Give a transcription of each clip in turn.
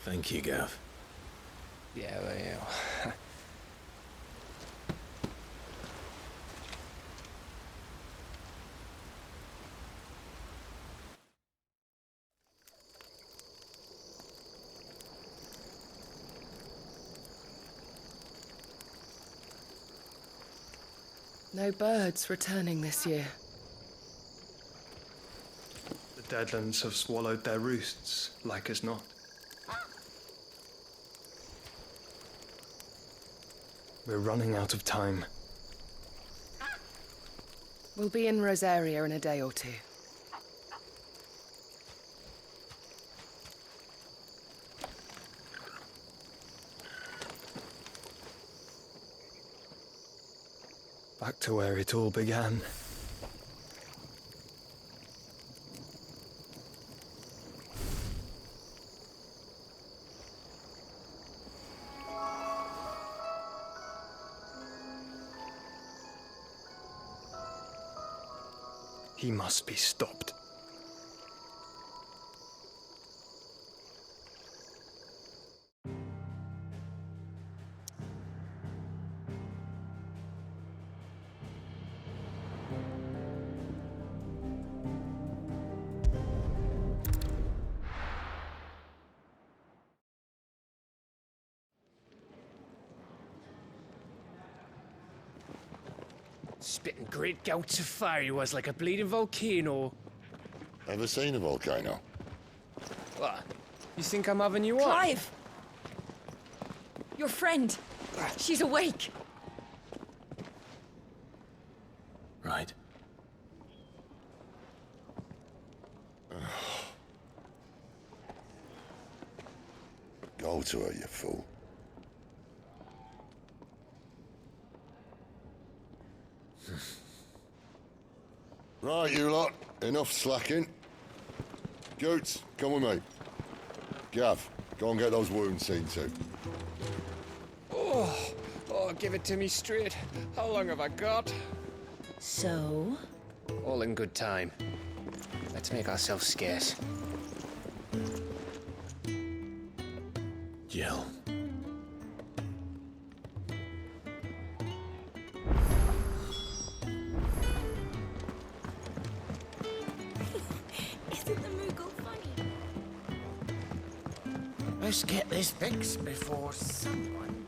Thank you, Gav. Yeah, well. No birds returning this year. The Deadlands have swallowed their roosts, like as not. We're running out of time. We'll be in Rosaria in a day or two. Back to where it all began. He must be stopped. Spitting great gouts of fire he was, like a bleeding volcano. Ever seen a volcano? What? You think I'm having you on? Clive! Your friend. She's awake. Right. Go to her, you fool. Right, you lot. Enough slacking. Goots, come with me. Gav, go and get those wounds seen to. Oh, give it to me straight. How long have I got? So? All in good time. Let's make ourselves scarce. Jill. Isn't the Moogle funny? Let's get this fixed before someone...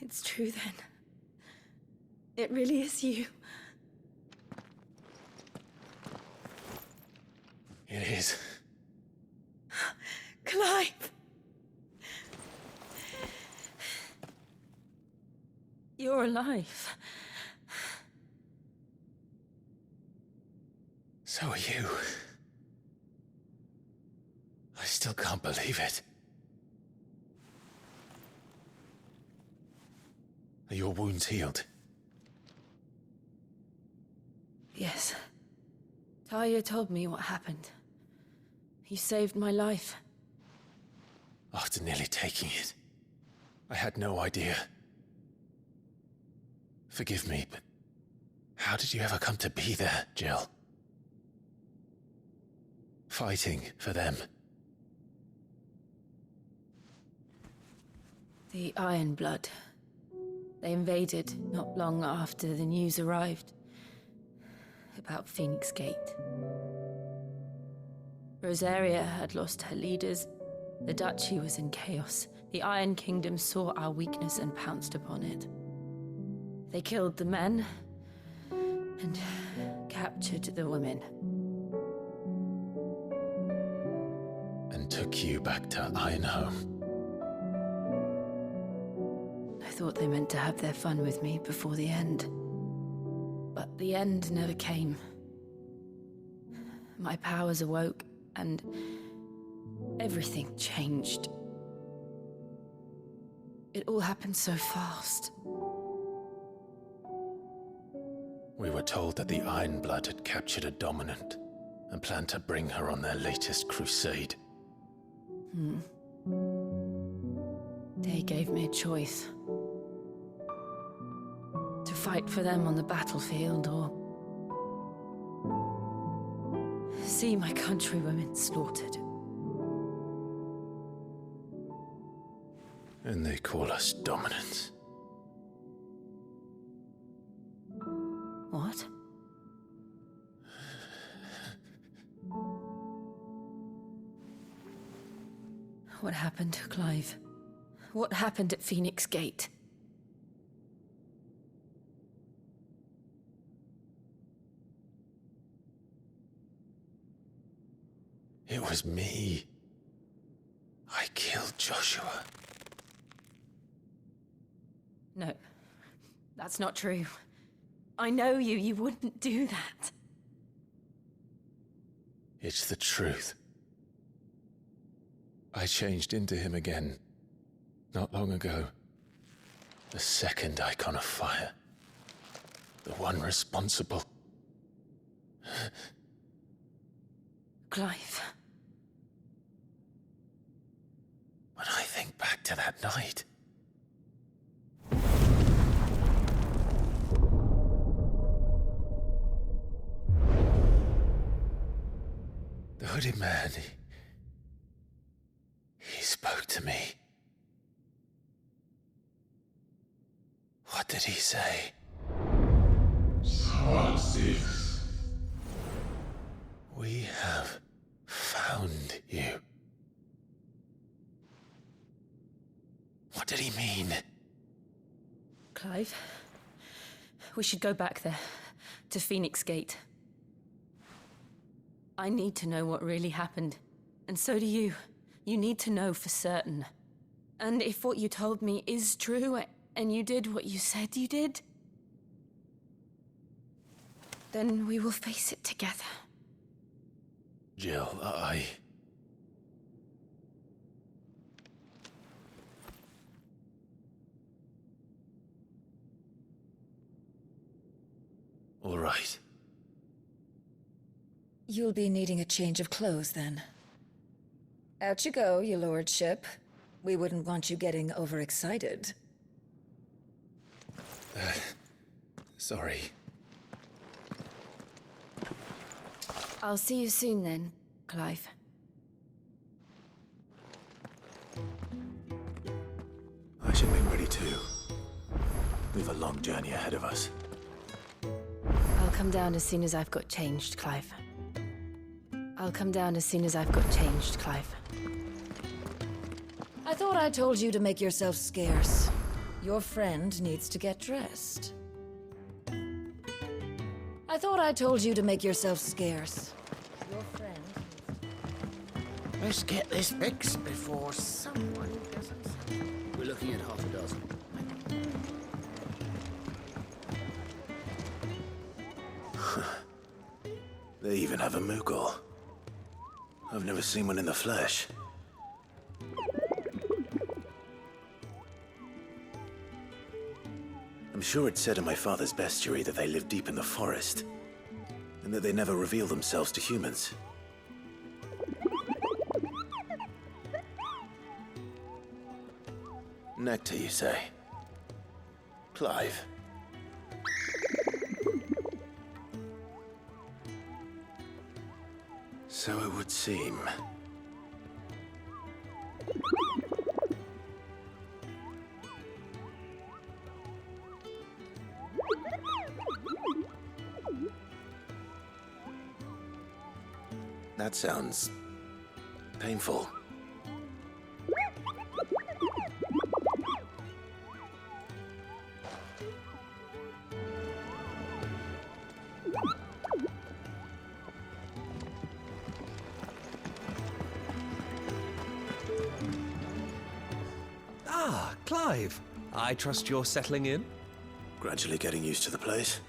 It's true then. It really is you. It is. Clive! You're alive. So are you. I still can't believe it. Are your wounds healed? Yes. Talia told me what happened. You saved my life. After nearly taking it, I had no idea. Forgive me, but how did you ever come to be there, Jill? Fighting for them. The Iron Blood. They invaded not long after the news arrived about Phoenix Gate. Rosaria had lost her leaders. The Duchy was in chaos. The Iron Kingdom saw our weakness and pounced upon it. They killed the men and captured the women. And took you back to Ironhome. I thought they meant to have their fun with me before the end. But the end never came. My powers awoke, and everything changed. It all happened so fast. We were told that the Iron Blood had captured a dominant and planned to bring her on their latest crusade. They gave me a choice. To fight for them on the battlefield, or see my countrywomen slaughtered. And they call us dominant. What? What happened, Clive? What happened at Phoenix Gate? It was me. I killed Joshua. No, that's not true. I know you. You wouldn't do that. It's the truth. I changed into him again, not long ago. The second icon of fire. The one responsible. Clive. When I think back to that night... The hooded man, he spoke to me. What did he say? XVI. We have found you. What did he mean? Clive, we should go back there, to Phoenix Gate. I need to know what really happened, and so do you. You need to know for certain. And if what you told me is true, and you did what you said you did, then we will face it together. Jill, All right. You'll be needing a change of clothes, then. Out you go, your lordship. We wouldn't want you getting overexcited. Sorry. I'll see you soon then, Clive. I should make ready too. We've a long journey ahead of us. I'll come down as soon as I've got changed, Clive. I'll come down as soon as I've got changed, Clive. I thought I told you to make yourself scarce. Your friend needs to get dressed. I thought I told you to make yourself scarce. Your friend needs Let's get this fixed before someone doesn't. We're looking at half a dozen. They even have a Moogle. I've never seen one in the flesh. I'm sure it said in my father's bestiary that they live deep in the forest, and that they never reveal themselves to humans. Nectar, you say? Clive. So it would seem. That sounds painful. Ah, Clive. I trust you're settling in? Gradually getting used to the place.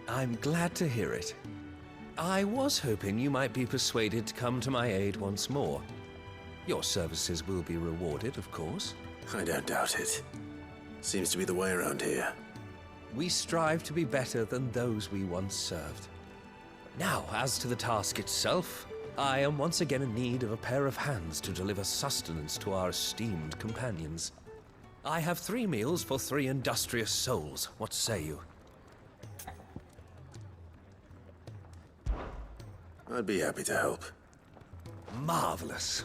I'm glad to hear it. I was hoping you might be persuaded to come to my aid once more. Your services will be rewarded, of course. I don't doubt it. Seems to be the way around here. We strive to be better than those we once served. Now, as to the task itself, I am once again in need of a pair of hands to deliver sustenance to our esteemed companions. I have 3 meals for 3 industrious souls. What say you? I'd be happy to help. Marvelous.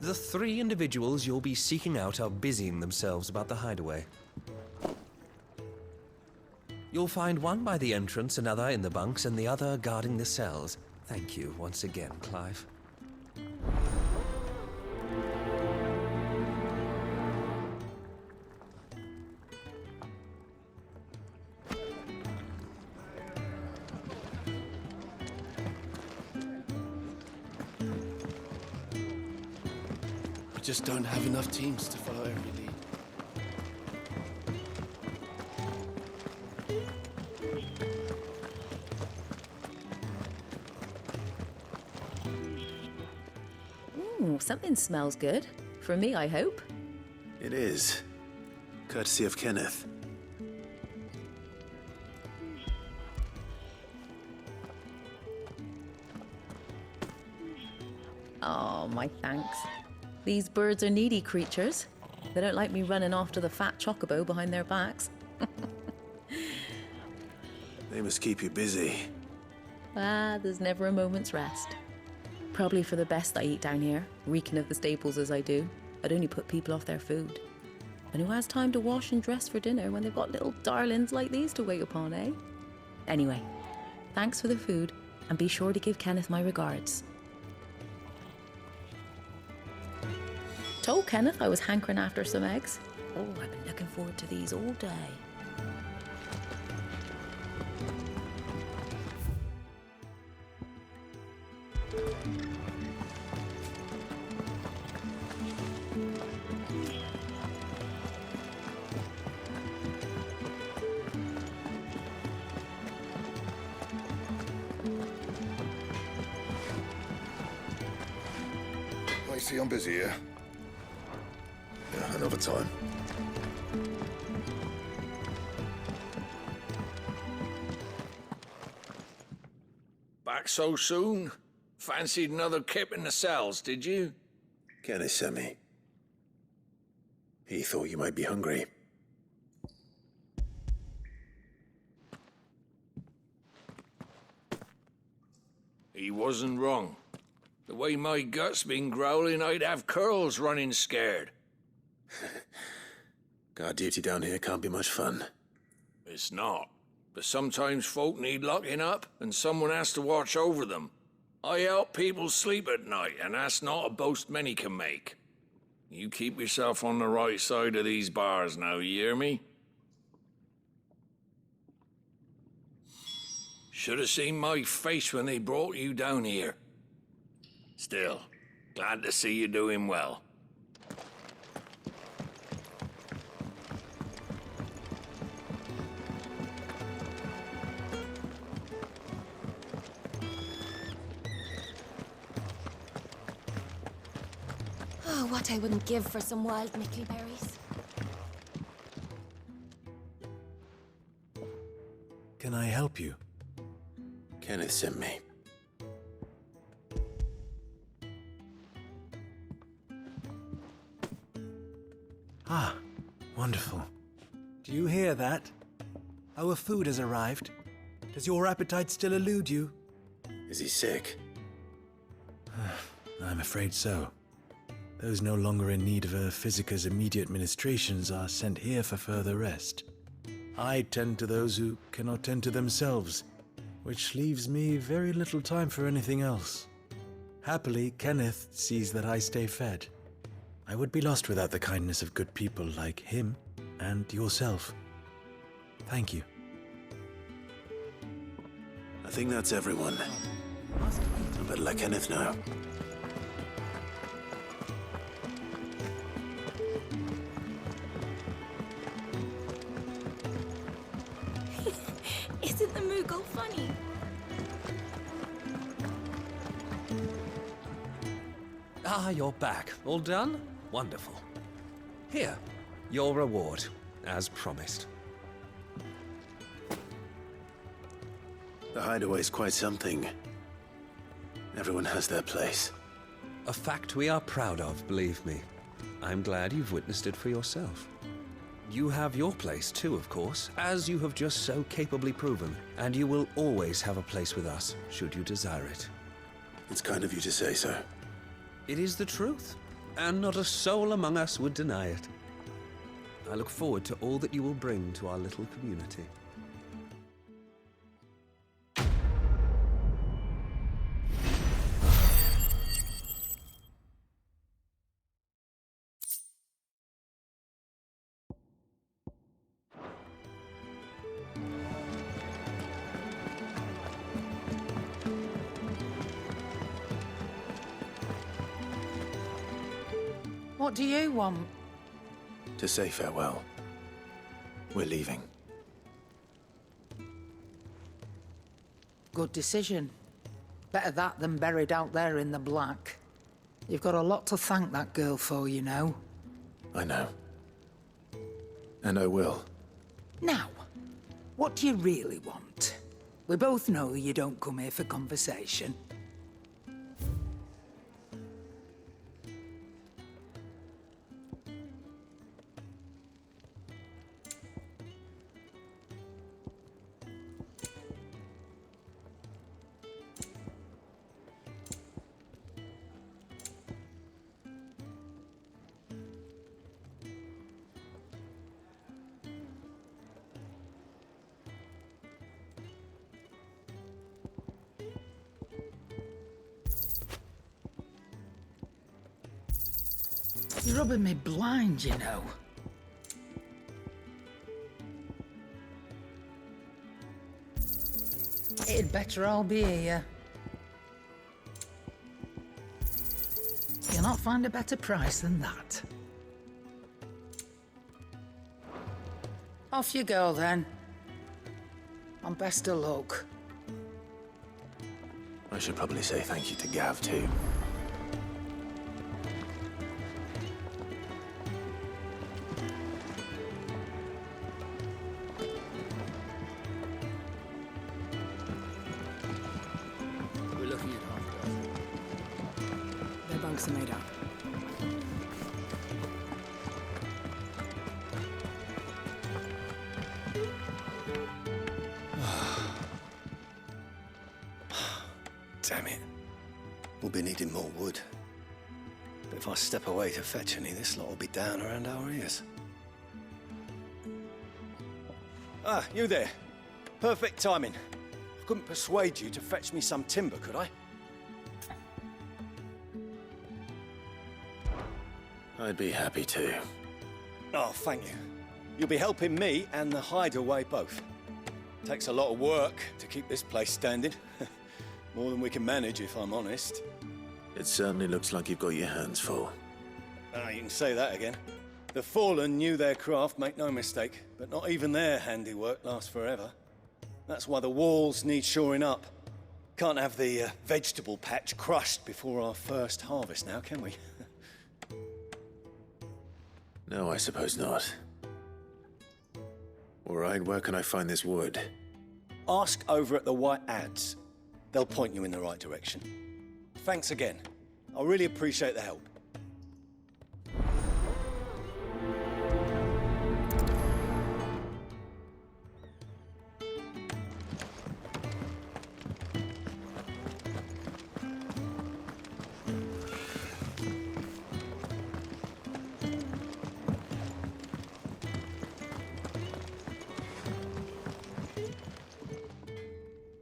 The 3 individuals you'll be seeking out are busying themselves about the hideaway. You'll find one by the entrance, another in the bunks, and the other guarding the cells. Thank you once again, Clive. We just don't have enough teams to follow every lead. Ooh, something smells good. For me, I hope. It is. Courtesy of Kenneth. Oh, my thanks. These birds are needy creatures. They don't like me running after the fat chocobo behind their backs. They must keep you busy. Ah, there's never a moment's rest. Probably for the best I eat down here, reeking of the staples as I do. I'd only put people off their food. And who has time to wash and dress for dinner when they've got little darlings like these to wait upon, eh? Anyway, thanks for the food, and be sure to give Kenneth my regards. Told Kenneth I was hankering after some eggs. Oh, I've been looking forward to these all day. I see I'm busy here. Yeah, another time. Back so soon? Fancied another kip in the cells, did you? Kenneth sent me. He thought you might be hungry. He wasn't wrong. The way my gut's been growling, I'd have curls running scared. Guard duty down here can't be much fun. It's not. But sometimes folk need locking up, and someone has to watch over them. I help people sleep at night, and that's not a boast many can make. You keep yourself on the right side of these bars now, you hear me? Should have seen my face when they brought you down here. Still, glad to see you doing well. Oh, what I wouldn't give for some wild mickleberries. Can I help you? Kenneth sent me. Ah, wonderful. Do you hear that? Our food has arrived. Does your appetite still elude you? Is he sick? I'm afraid so. Those no longer in need of a Physica's immediate ministrations are sent here for further rest. I tend to those who cannot tend to themselves, which leaves me very little time for anything else. Happily, Kenneth sees that I stay fed. I would be lost without the kindness of good people like him and yourself. Thank you. I think that's everyone. I better let Kenneth know. Isn't the Moogle funny? Ah, you're back. All done? Wonderful. Here, your reward, as promised. The hideaway's quite something. Everyone has their place. A fact we are proud of, believe me. I'm glad you've witnessed it for yourself. You have your place too, of course, as you have just so capably proven, and you will always have a place with us, should you desire it. It's kind of you to say so. It is the truth, and not a soul among us would deny it. I look forward to all that you will bring to our little community. What do you want? To say farewell. We're leaving. Good decision. Better that than buried out there in the black. You've got a lot to thank that girl for, you know. I know. And I will. Now, what do you really want? We both know you don't come here for conversation. You're rubbing me blind, you know. It'd better all be here. You'll not find a better price than that. Off you go, then. And best of luck. I should probably say thank you to Gav, too. We're looking at half a dozen. Their bunks are made up. Damn it. We'll be needing more wood. But if I step away to fetch any, this lot will be down around our ears. Ah, you there. Perfect timing. I couldn't persuade you to fetch me some timber, could I? I'd be happy to. Oh, thank you. You'll be helping me and the hideaway both. Takes a lot of work to keep this place standing. More than we can manage, if I'm honest. It certainly looks like you've got your hands full. Ah, you can say that again. The Fallen knew their craft, make no mistake, but not even their handiwork lasts forever. That's why the walls need shoring up. Can't have the vegetable patch crushed before our first harvest now, can we? No, I suppose not. All right, where can I find this wood? Ask over at the White Ads. They'll point you in the right direction. Thanks again. I really appreciate the help.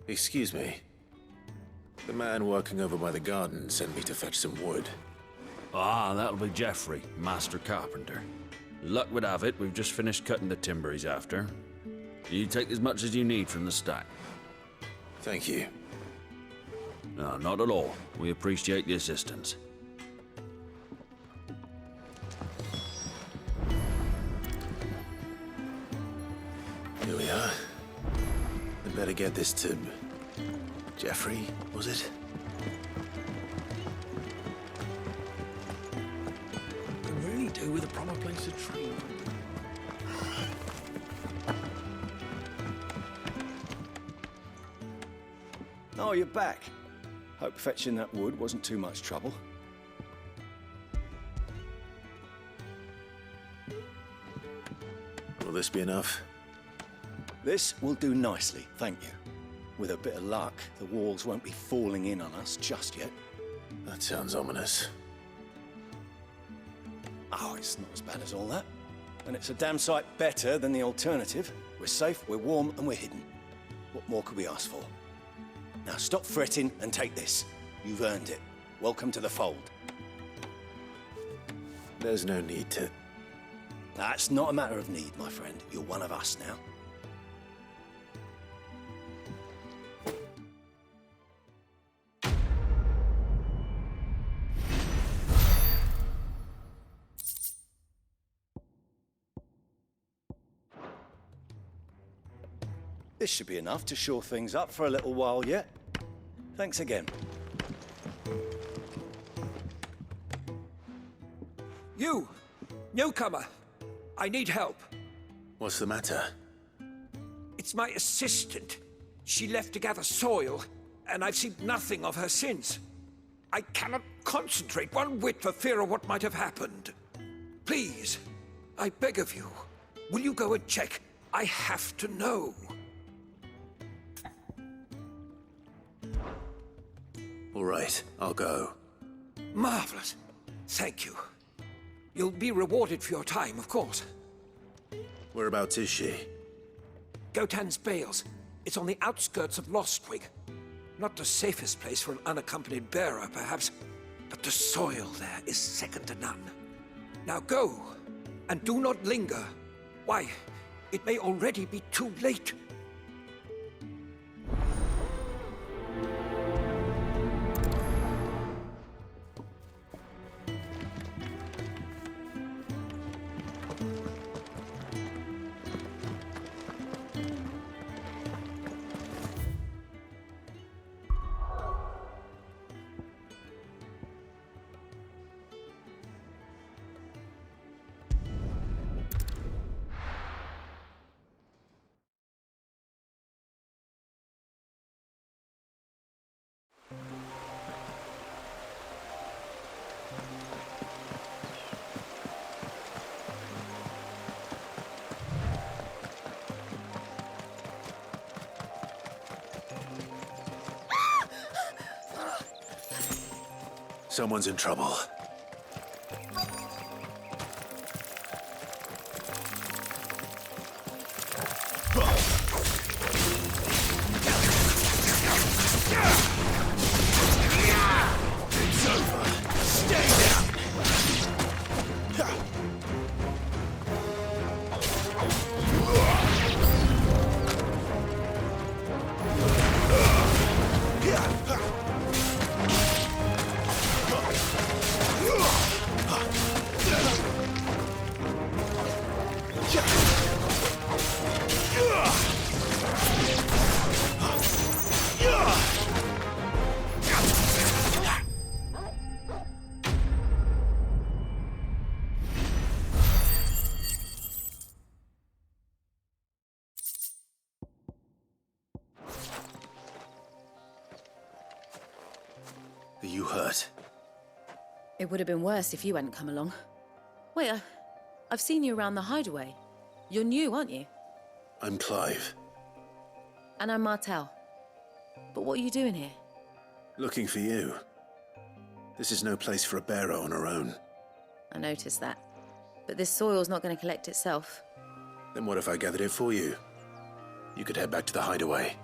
Excuse me. The man working over by the garden sent me to fetch some wood. Ah, that'll be Geoffrey, master carpenter. Luck would have it, we've just finished cutting the timber he's after. You take as much as you need from the stack. Thank you. No, not at all. We appreciate the assistance. Here we are. I'd better get this to... Geoffrey, was it? Could really do with a proper place to train. Oh, you're back. Hope fetching that wood wasn't too much trouble. Will this be enough? This will do nicely, thank you. With a bit of luck, the walls won't be falling in on us just yet. That sounds ominous. Oh, it's not as bad as all that. And it's a damn sight better than the alternative. We're safe, we're warm, and we're hidden. What more could we ask for? Now stop fretting and take this. You've earned it. Welcome to the fold. There's no need to... That's not a matter of need, my friend. You're one of us now. This should be enough to shore things up for a little while yet. Thanks again. You! Newcomer! I need help. What's the matter? It's my assistant. She left to gather soil, and I've seen nothing of her since. I cannot concentrate one whit for fear of what might have happened. Please, I beg of you, will you go and check? I have to know. All right, I'll go. Marvelous. Thank you. You'll be rewarded for your time, of course. Whereabouts is she? Gotan's Bales. It's on the outskirts of Lostwig. Not the safest place for an unaccompanied bearer, perhaps, but the soil there is second to none. Now go, and do not linger. Why, it may already be too late. Someone's in trouble. It's over. Stay down. Are you hurt? It would have been worse if you hadn't come along. Wait, I've seen you around the hideaway. You're new, aren't you? I'm Clive. And I'm Martel. But what are you doing here? Looking for you. This is no place for a bearer on her own. I noticed that. But this soil's not going to collect itself. Then what if I gathered it for you? You could head back to the hideaway.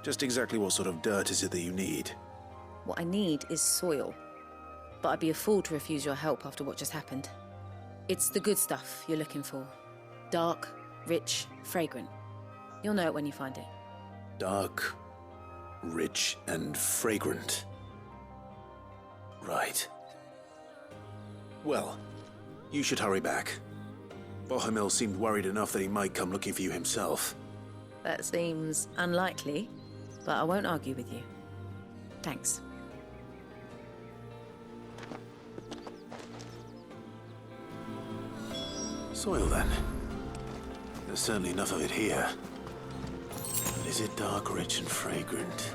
Just exactly what sort of dirt is it that you need? What I need is soil. But I'd be a fool to refuse your help after what just happened. It's the good stuff you're looking for. Dark, rich, fragrant. You'll know it when you find it. Dark, rich, and fragrant. Right. Well, you should hurry back. Bohemil seemed worried enough that he might come looking for you himself. That seems unlikely, but I won't argue with you. Thanks. Soil, then. There's certainly enough of it here. But is it dark, rich, and fragrant?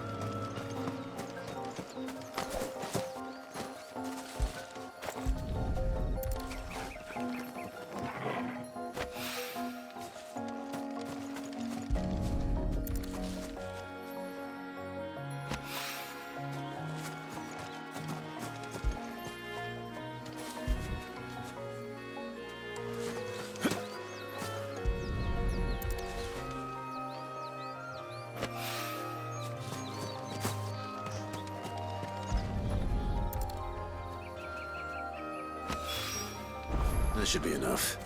That should be enough.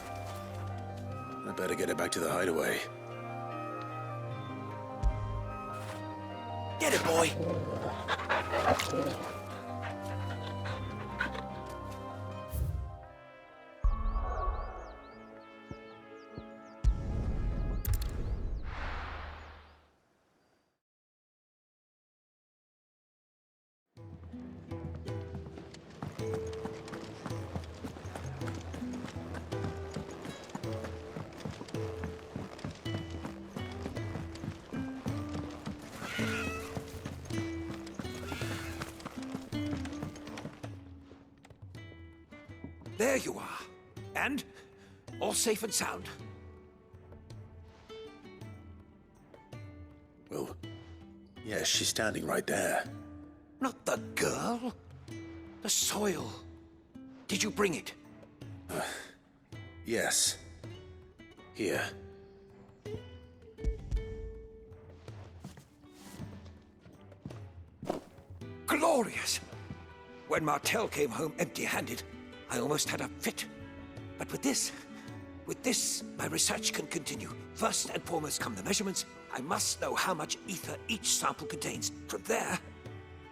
I better get it back to the hideaway. Get it, boy! There you are. And all safe and sound. Well, yeah, she's standing right there. Not the girl. The soil. Did you bring it? Yes. Here. Glorious! When Martel came home empty-handed, I almost had a fit. But with this, my research can continue. First and foremost come the measurements. I must know how much ether each sample contains. From there...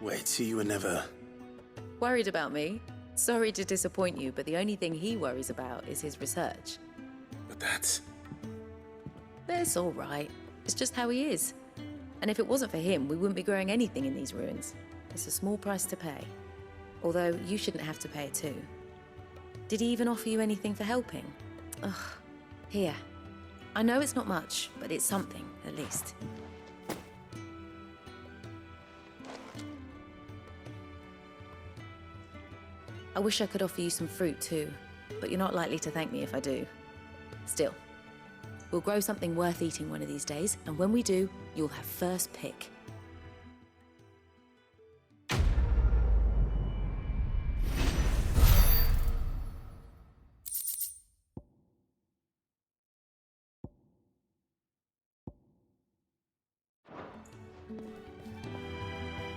Wait, so you were never... Worried about me? Sorry to disappoint you, but the only thing he worries about is his research. But that's... That's all right. It's just how he is. And if it wasn't for him, we wouldn't be growing anything in these ruins. It's a small price to pay. Although, you shouldn't have to pay it too. Did he even offer you anything for helping? Ugh. Here. I know it's not much, but it's something, at least. I wish I could offer you some fruit too, but you're not likely to thank me if I do. Still, we'll grow something worth eating one of these days, and when we do, you'll have first pick.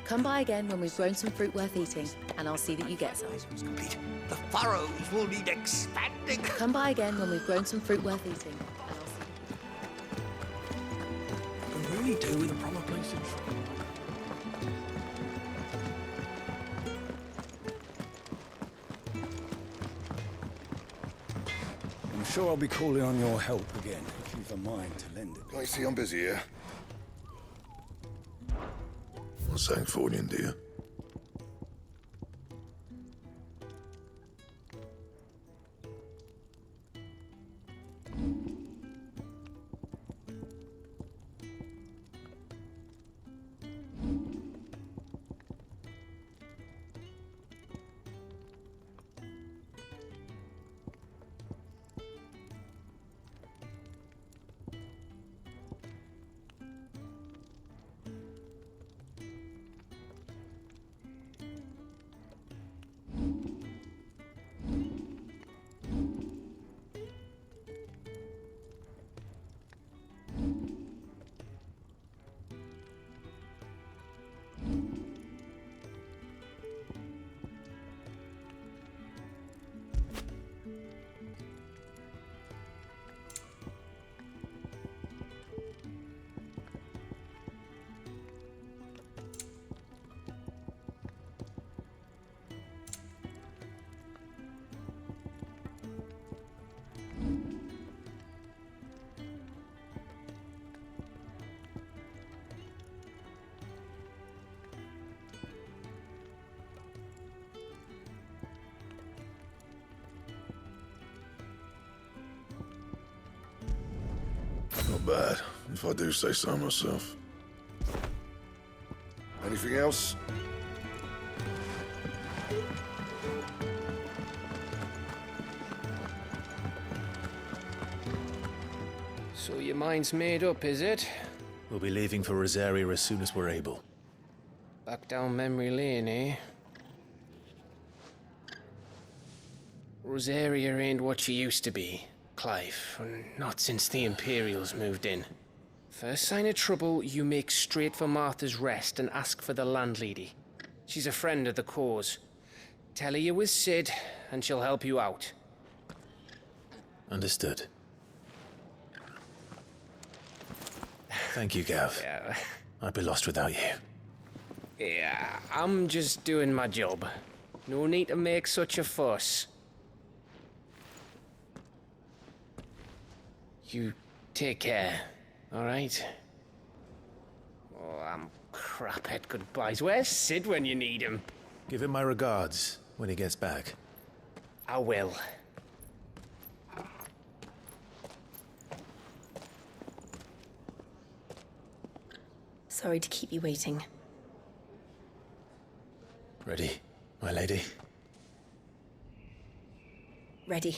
Come by again when we've grown some fruit worth eating, and I'll see that you get some. Complete. The furrows will need expanding. Come by again when we've grown some fruit worth eating, and I'll see. I really do with a proper place in front. I'm sure I'll be calling on your help again, if you've a mind to lend it. I see I'm busy here. What's that for you, dear? Not bad, if I do say so myself. Anything else? So your mind's made up, is it? We'll be leaving for Rosaria as soon as we're able. Back down memory lane, eh? Rosaria ain't what she used to be, Clive. Not since the Imperials moved in. First sign of trouble, you make straight for Martha's Rest and ask for the landlady. She's a friend of the cause. Tell her you was Sid, and she'll help you out. Understood. Thank you, Gav. Yeah. I'd be lost without you. Yeah, I'm just doing my job. No need to make such a fuss. You take care, alright? Oh, I'm crap at goodbyes. Where's Sid when you need him? Give him my regards when he gets back. I will. Sorry to keep you waiting. Ready, my lady? Ready.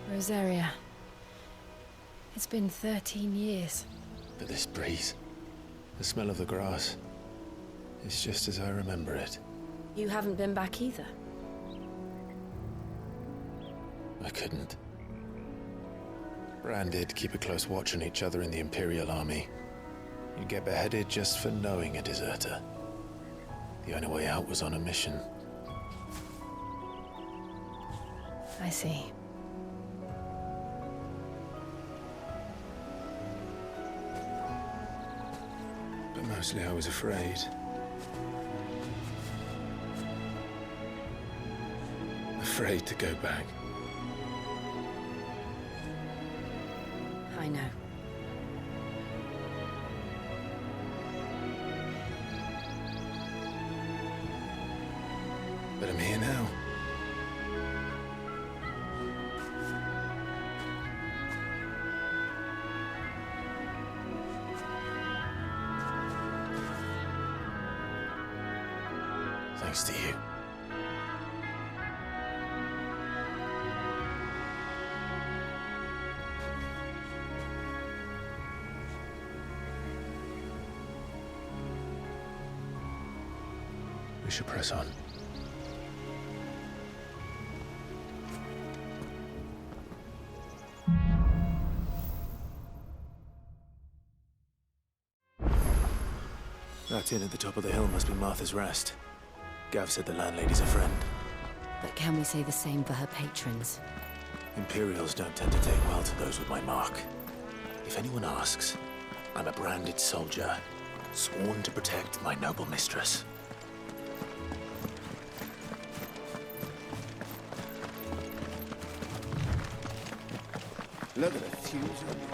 Rosaria. It's been 13 years. But this breeze, the smell of the grass, it's just as I remember it. You haven't been back either. I couldn't. Bran did keep a close watch on each other in the Imperial Army. You'd get beheaded just for knowing a deserter. The only way out was on a mission. I see. But mostly I was afraid. Afraid to go back. I know. But I'm here now. Thanks to you. We should press on. That inn at the top of the hill must be Martha's Rest. Gav said the landlady's a friend. But can we say the same for her patrons? Imperials don't tend to take well to those with my mark. If anyone asks, I'm a branded soldier, sworn to protect my noble mistress. Look at the fuse on you.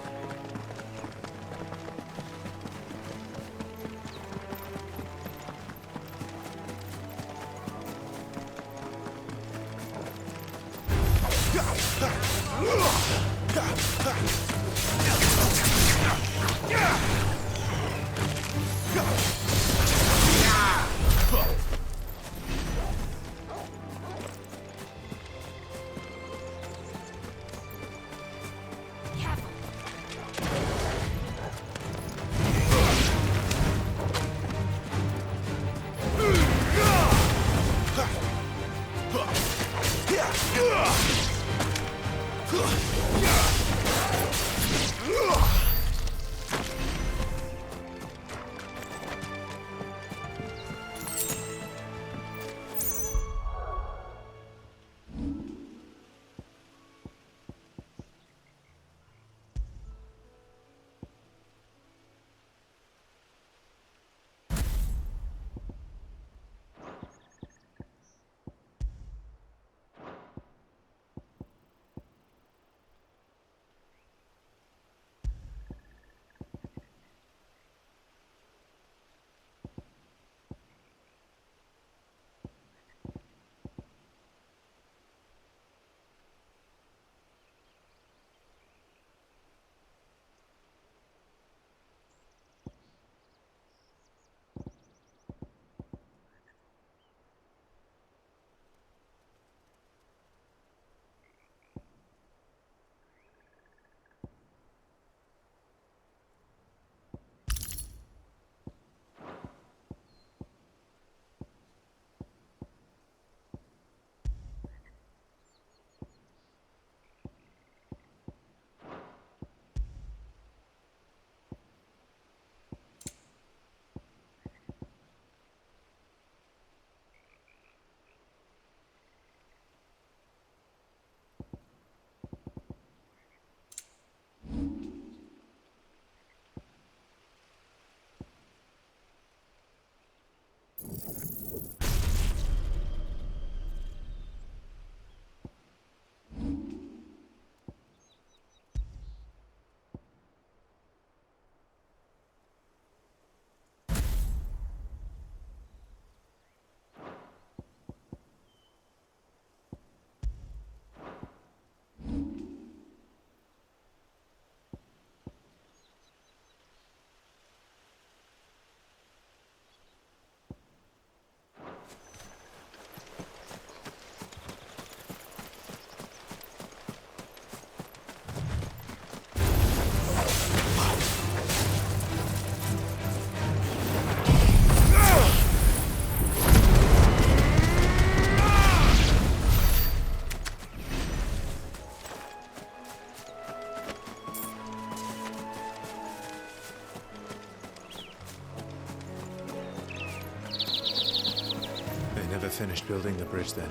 finished building the bridge then?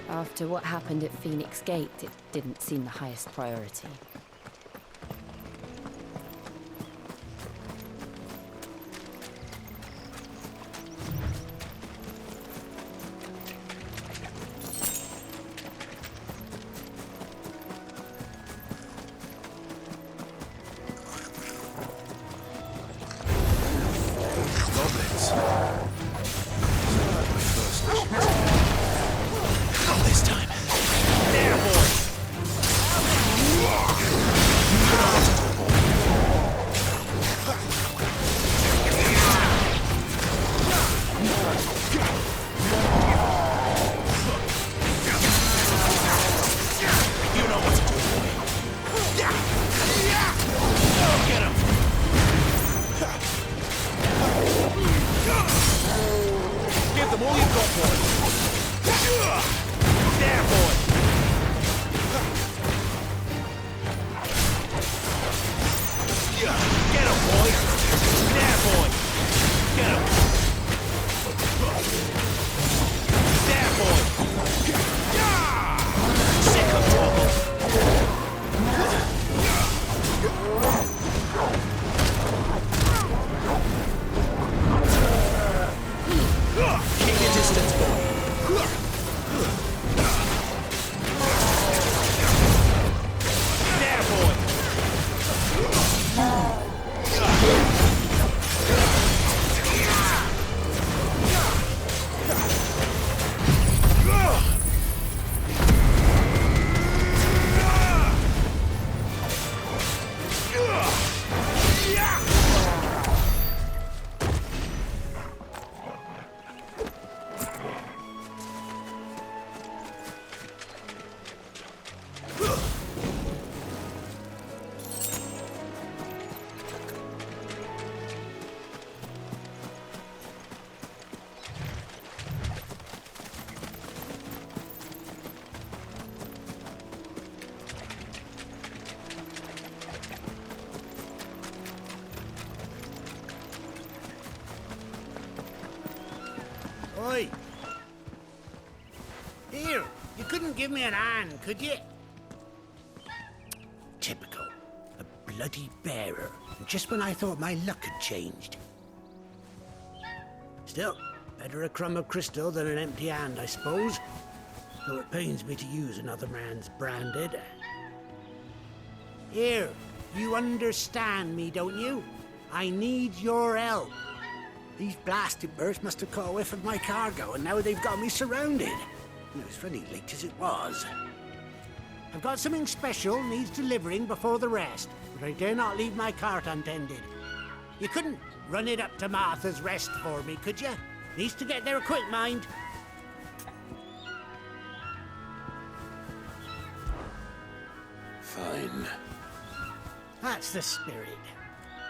After what happened at Phoenix Gate, it didn't seem the highest priority. Oi! Here, you couldn't give me an hand, could you? Typical. A bloody bearer. Just when I thought my luck had changed. Still, better a crumb of crystal than an empty hand, I suppose. Though it pains me to use another man's branded. Here, you understand me, don't you? I need your help. These blasted birds must have caught a whiff of my cargo, and now they've got me surrounded. It was funny late as it was. I've got something special needs delivering before the rest, but I dare not leave my cart untended. You couldn't run it up to Martha's Rest for me, could you? Needs to get there quick, mind. Fine. That's the spirit.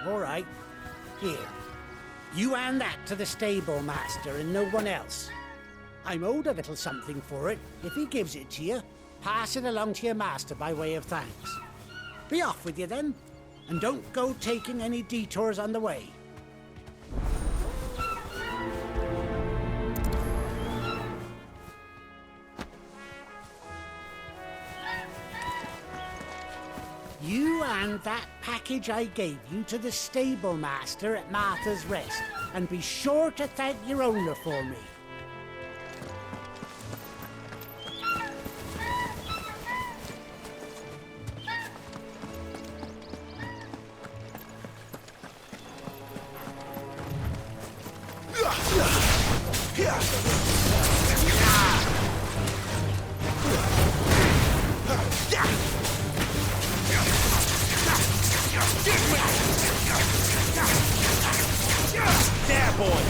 All right. Here. You hand that to the stable master and no one else. I'm owed a little something for it. If he gives it to you, pass it along to your master by way of thanks. Be off with you then, and don't go taking any detours on the way. You hand that package I gave you to the stable master at Martha's Rest, and be sure to thank your owner for me. There, boy!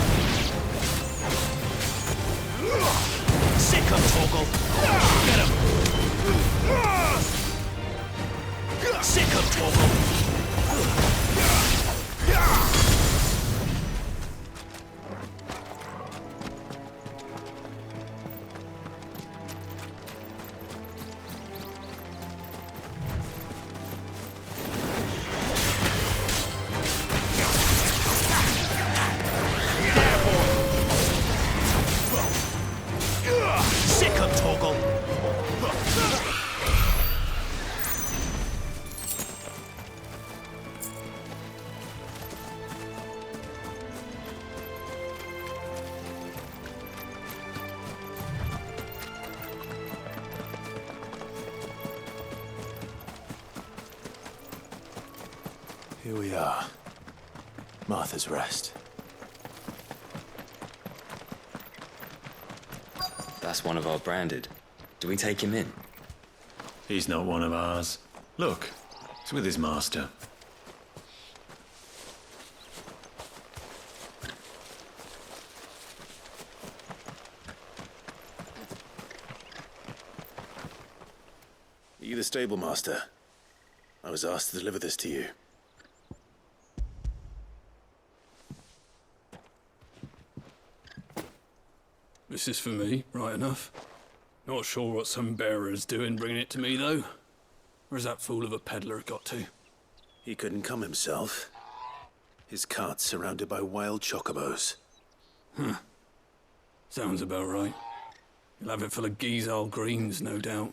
Sick of Toggle! Get him! Sick of Toggle! Here we are. Martha's Rest. That's one of our branded. Do we take him in? He's not one of ours. Look, it's with his master. Are you the stable master? I was asked to deliver this to you. This is for me, right enough. Not sure what some bearer's doing bringing it to me, though. Where's that fool of a peddler got to? He couldn't come himself. His cart's surrounded by wild chocobos. Huh. Sounds about right. He'll have it full of Gizal greens, no doubt.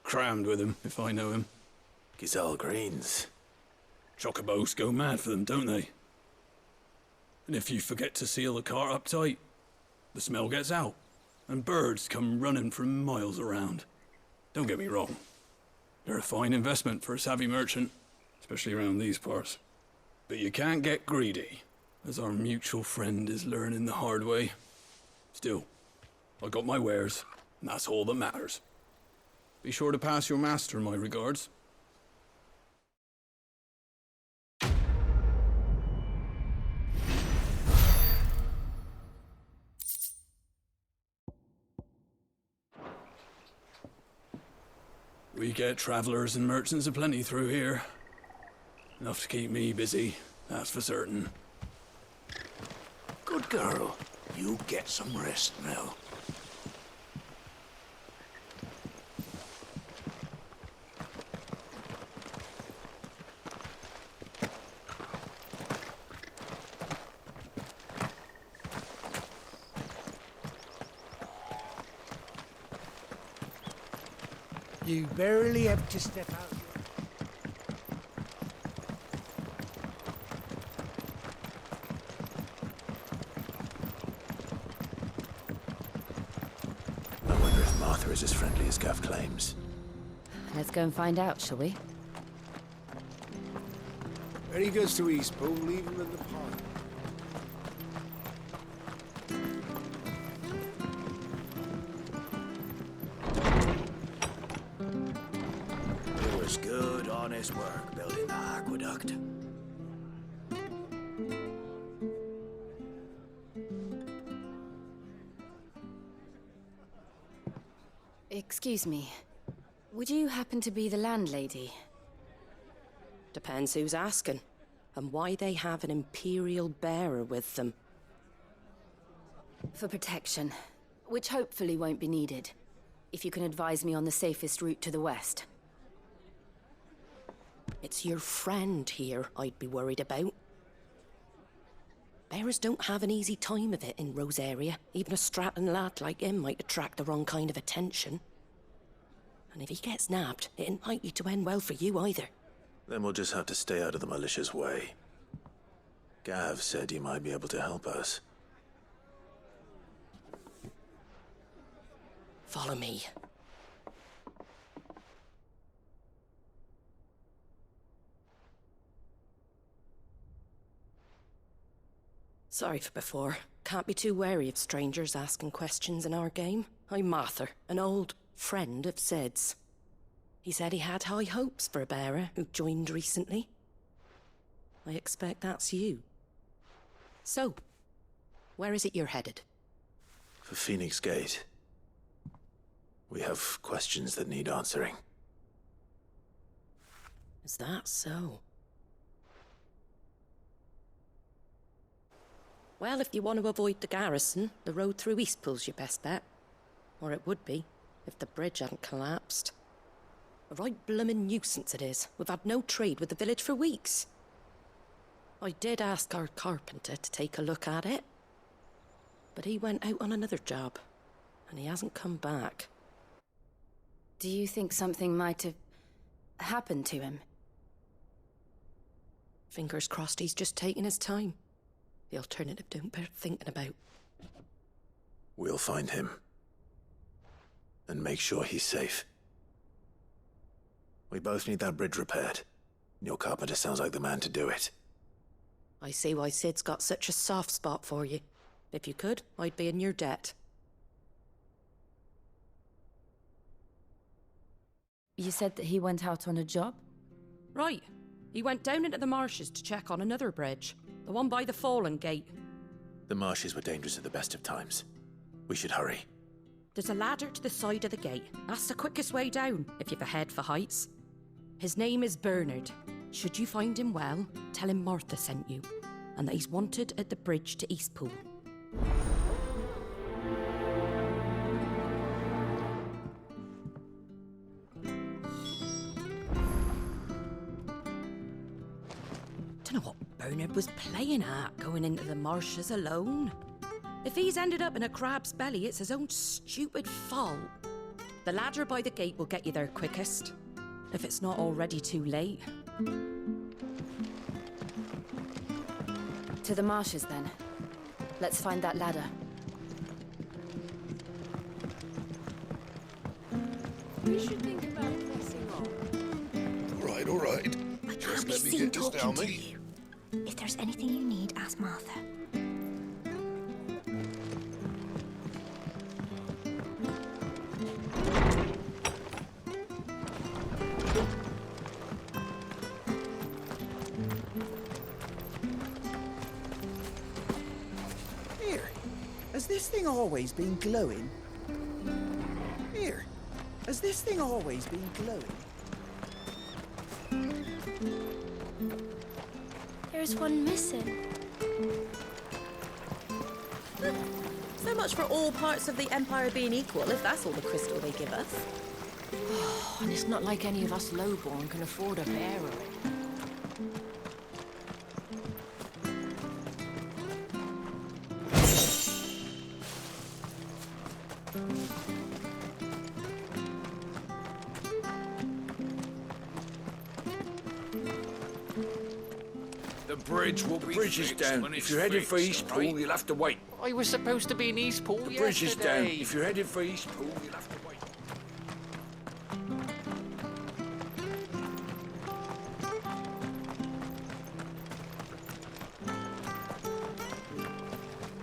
Crammed with him, if I know him. Gizal greens? Chocobos go mad for them, don't they? And if you forget to seal the cart up tight, the smell gets out, and birds come running from miles around. Don't get me wrong. They're a fine investment for a savvy merchant, especially around these parts. But you can't get greedy, as our mutual friend is learning the hard way. Still, I got my wares, and that's all that matters. Be sure to pass your master my regards. We get travelers and merchants aplenty through here. Enough to keep me busy, that's for certain. Good girl. You get some rest now. You barely have to step out. I wonder if Martha is as friendly as Gav claims. Let's go and find out, shall we? When he goes to Eastpool, leave him in the park. It was good, honest work building the aqueduct. Excuse me. Would you happen to be the landlady? Depends who's asking, and why they have an Imperial bearer with them. For protection, which hopefully won't be needed. If you can advise me on the safest route to the west. It's your friend here I'd be worried about. Bearers don't have an easy time of it in Rosaria. Even a Stratton lad like him might attract the wrong kind of attention. And if he gets nabbed, it ain't likely to end well for you either. Then we'll just have to stay out of the malicious way. Gav said you might be able to help us. Follow me. Sorry for before. Can't be too wary of strangers asking questions in our game. I'm Martha, an old friend of Sid's. He said he had high hopes for a bearer who joined recently. I expect that's you. So, where is it you're headed? For Phoenix Gate. We have questions that need answering. Is that so? Well, if you want to avoid the garrison, the road through Eastpool's your best bet. Or it would be, if the bridge hadn't collapsed. A right bloomin' nuisance it is. We've had no trade with the village for weeks. I did ask our carpenter to take a look at it. But he went out on another job, and he hasn't come back. Do you think something might have happened to him? Fingers crossed he's just taking his time. The alternative don't bear thinking about. We'll find him. And make sure he's safe. We both need that bridge repaired. Your carpenter sounds like the man to do it. I see why Sid's got such a soft spot for you. If you could, I'd be in your debt. You said that he went out on a job? Right. He went down into the marshes to check on another bridge. The one by the Fallen Gate. The marshes were dangerous at the best of times. We should hurry. There's a ladder to the side of the gate. That's the quickest way down, if you've a head for heights. His name is Bernard. Should you find him well, tell him Martha sent you, and that he's wanted at the bridge to Eastpool. Don't know what Bernard was playing at, going into the marshes alone. If he's ended up in a crab's belly, it's his own stupid fault. The ladder by the gate will get you there quickest, if it's not already too late. To the marshes, then. Let's find that ladder. We should think about pressing on. All right. I can't Just be let me seen get this talking down, to mate. you. If there's anything you need, ask Martha. Here, has this thing always been glowing? Here, has this thing always been glowing? There's one missing. So much for all parts of the Empire being equal, if that's all the crystal they give us. And it's not like any of us lowborn can afford a bearer. The bridge will be fixed down. If you're headed for Eastpool, you'll have to wait. I was supposed to be in Eastpool The bridge is down. yesterday. If you're headed for Eastpool, you'll have to wait.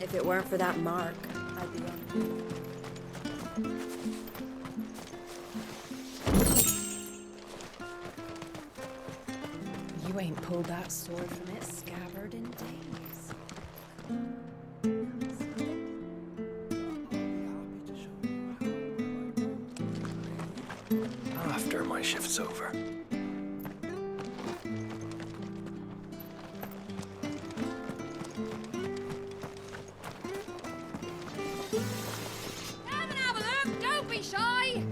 If it weren't for that mark, I'd be on. You ain't pulled that sword from its scabbard in days. After my shift's over. Come and have a look! Don't be shy!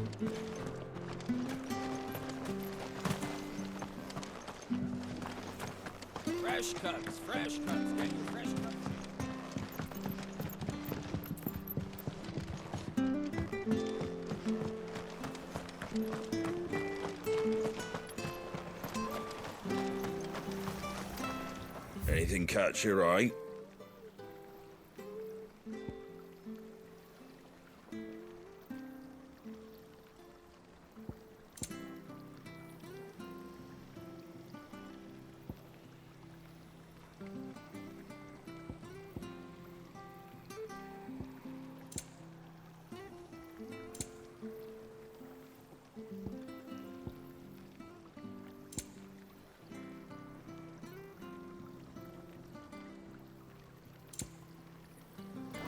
Fresh cuts, fresh cuts, get your fresh cuts. Anything catch your eye?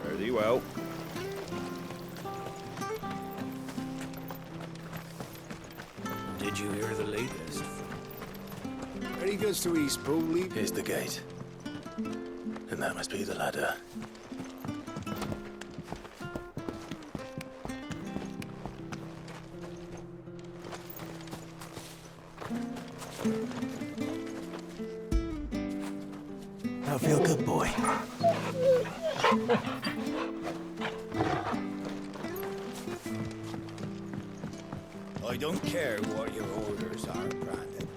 Very well. Did you hear the latest? Ready goes to Eastpool, leave. Here's the gate. And that must be the ladder. Now feel good, boy. I don't care what your orders are, Brandon.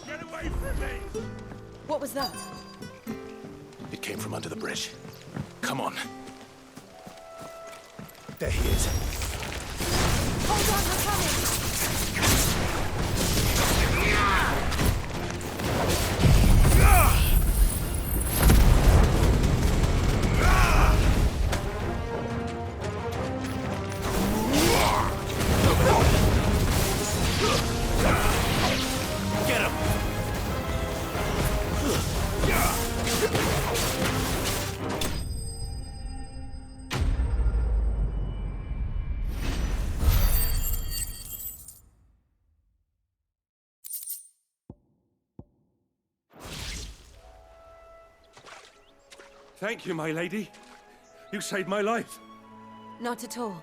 Get away from me! What was that? It came from under the bridge. Come on. There he is. Hold on, we're coming! Get him! Thank you, my lady. You saved my life. Not at all.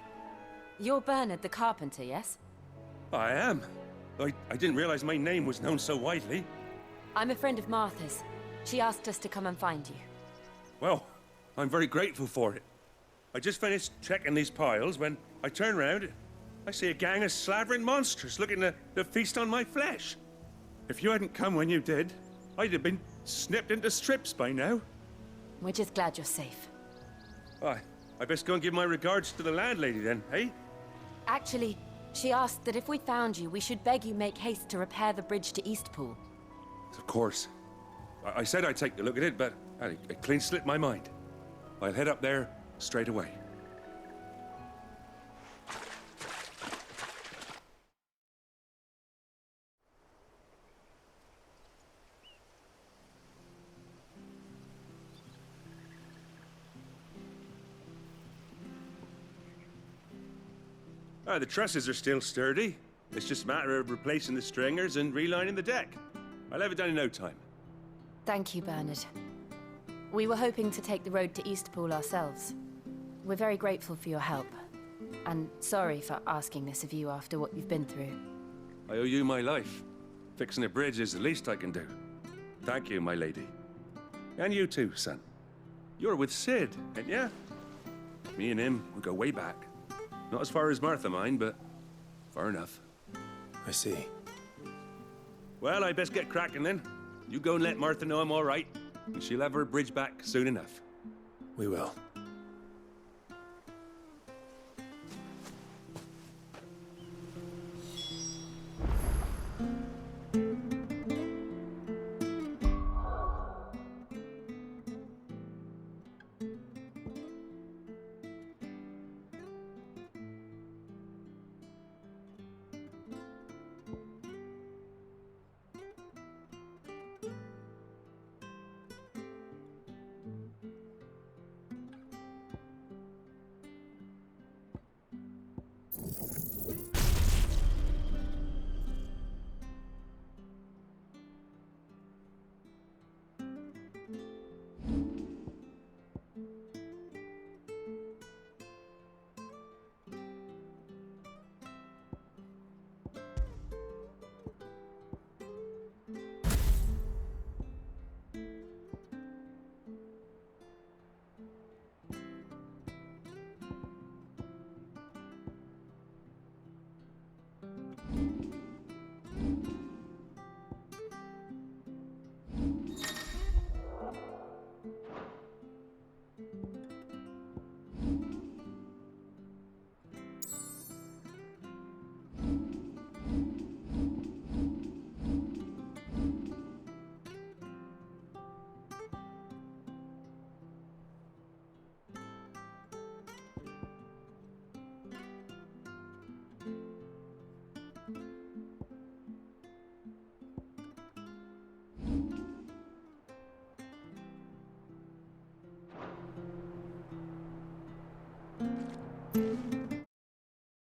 You're Bernard the carpenter, yes? I am. I didn't realize my name was known so widely. I'm a friend of Martha's. She asked us to come and find you. Well, I'm very grateful for it. I just finished checking these piles when I turn around. I see a gang of slavering monsters looking to feast on my flesh. If you hadn't come when you did, I'd have been snipped into strips by now. We're just glad you're safe. I best go and give my regards to the landlady then, eh? Actually, she asked that if we found you, we should beg you make haste to repair the bridge to Eastpool. Of course. I said I'd take a look at it, but it clean slipped my mind. I'll head up there straight away. The trusses are still sturdy. It's just a matter of replacing the stringers and relining the deck. I'll have it done in no time. Thank you, Bernard. We were hoping to take the road to Eastpool ourselves. We're very grateful for your help. And sorry for asking this of you after what you've been through. I owe you my life. Fixing a bridge is the least I can do. Thank you, my lady. And you too, son. You're with Sid, ain't ya? Me and him, we go way back. Not as far as Martha, mind, but far enough. I see. Well, I best get cracking then. You go and let Martha know I'm all right, and she'll have her bridge back soon enough. We will. Thank you.